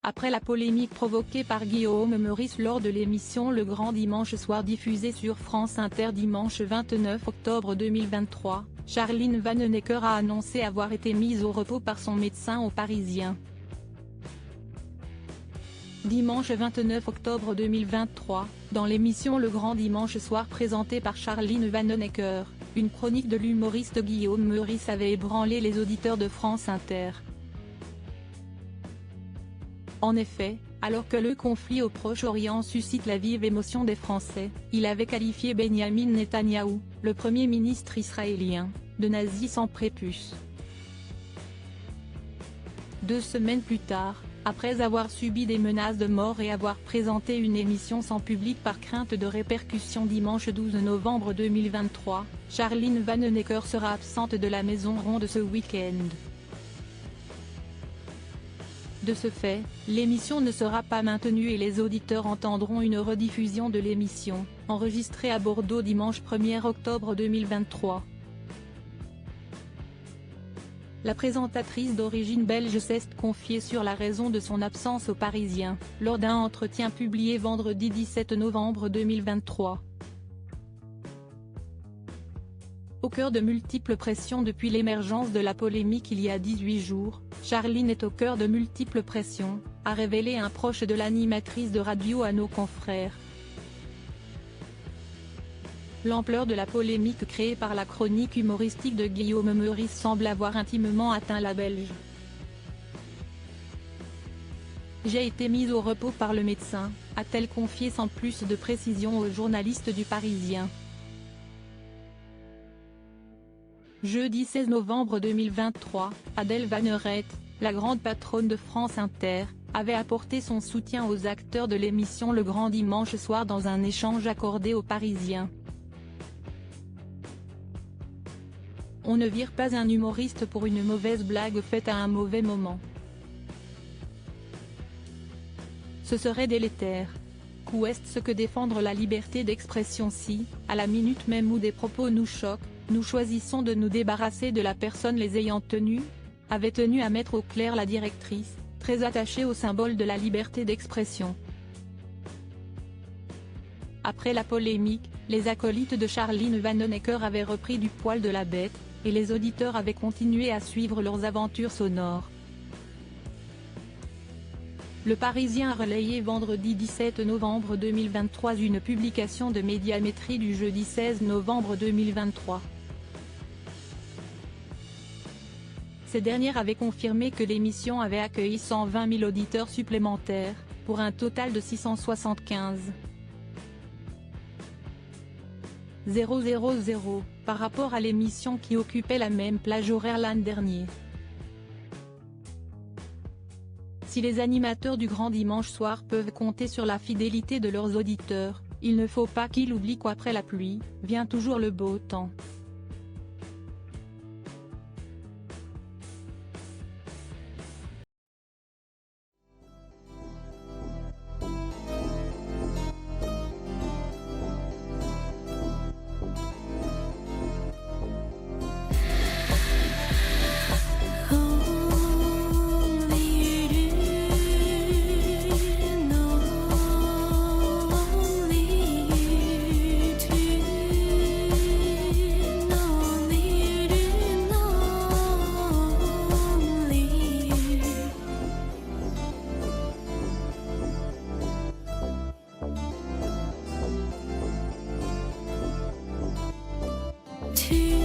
Après la polémique provoquée par Guillaume Meurice lors de l'émission Le Grand Dimanche Soir diffusée sur France Inter dimanche 29 octobre 2023, Charline Vanhoenacker a annoncé avoir été mise au repos par son médecin aux Parisiens. Dimanche 29 octobre 2023, dans l'émission Le Grand Dimanche Soir présentée par Charline Vanhoenacker, une chronique de l'humoriste Guillaume Meurice avait ébranlé les auditeurs de France Inter. En effet, alors que le conflit au Proche-Orient suscite la vive émotion des Français, il avait qualifié Benyamin Netanyahou, le Premier ministre israélien, de nazi sans prépuce. 2 semaines plus tard, après avoir subi des menaces de mort et avoir présenté une émission sans public par crainte de répercussions dimanche 12 novembre 2023, Charline Vanhoenacker sera absente de la Maison Ronde ce week-end. De ce fait, l'émission ne sera pas maintenue et les auditeurs entendront une rediffusion de l'émission, enregistrée à Bordeaux dimanche 1er octobre 2023. La présentatrice d'origine belge s'est confiée sur la raison de son absence aux Parisiens, lors d'un entretien publié vendredi 17 novembre 2023. Au cœur de multiples pressions depuis l'émergence de la polémique il y a 18 jours, Charline est au cœur de multiples pressions, a révélé un proche de l'animatrice de radio à nos confrères. L'ampleur de la polémique créée par la chronique humoristique de Guillaume Meurice semble avoir intimement atteint la Belge. J'ai été mise au repos par le médecin, a-t-elle confié sans plus de précision aux journalistes du Parisien. Jeudi 16 novembre 2023, Adèle Van Heuraet, la grande patronne de France Inter, avait apporté son soutien aux acteurs de l'émission Le Grand Dimanche Soir dans un échange accordé aux Parisiens. On ne vire pas un humoriste pour une mauvaise blague faite à un mauvais moment. Ce serait délétère. Qu'est-ce que défendre la liberté d'expression si, à la minute même où des propos nous choquent, nous choisissons de nous débarrasser de la personne les ayant tenus, avait tenu à mettre au clair la directrice, très attachée au symbole de la liberté d'expression. Après la polémique, les acolytes de Charline Vanhoenacker avaient repris du poil de la bête, et les auditeurs avaient continué à suivre leurs aventures sonores. Le Parisien a relayé vendredi 17 novembre 2023 une publication de Médiamétrie du jeudi 16 novembre 2023. Ces dernières avaient confirmé que l'émission avait accueilli 120 000 auditeurs supplémentaires, pour un total de 675 000, par rapport à l'émission qui occupait la même plage horaire l'an dernier. Si les animateurs du Grand Dimanche Soir peuvent compter sur la fidélité de leurs auditeurs, il ne faut pas qu'ils oublient qu'après la pluie, vient toujours le beau temps. To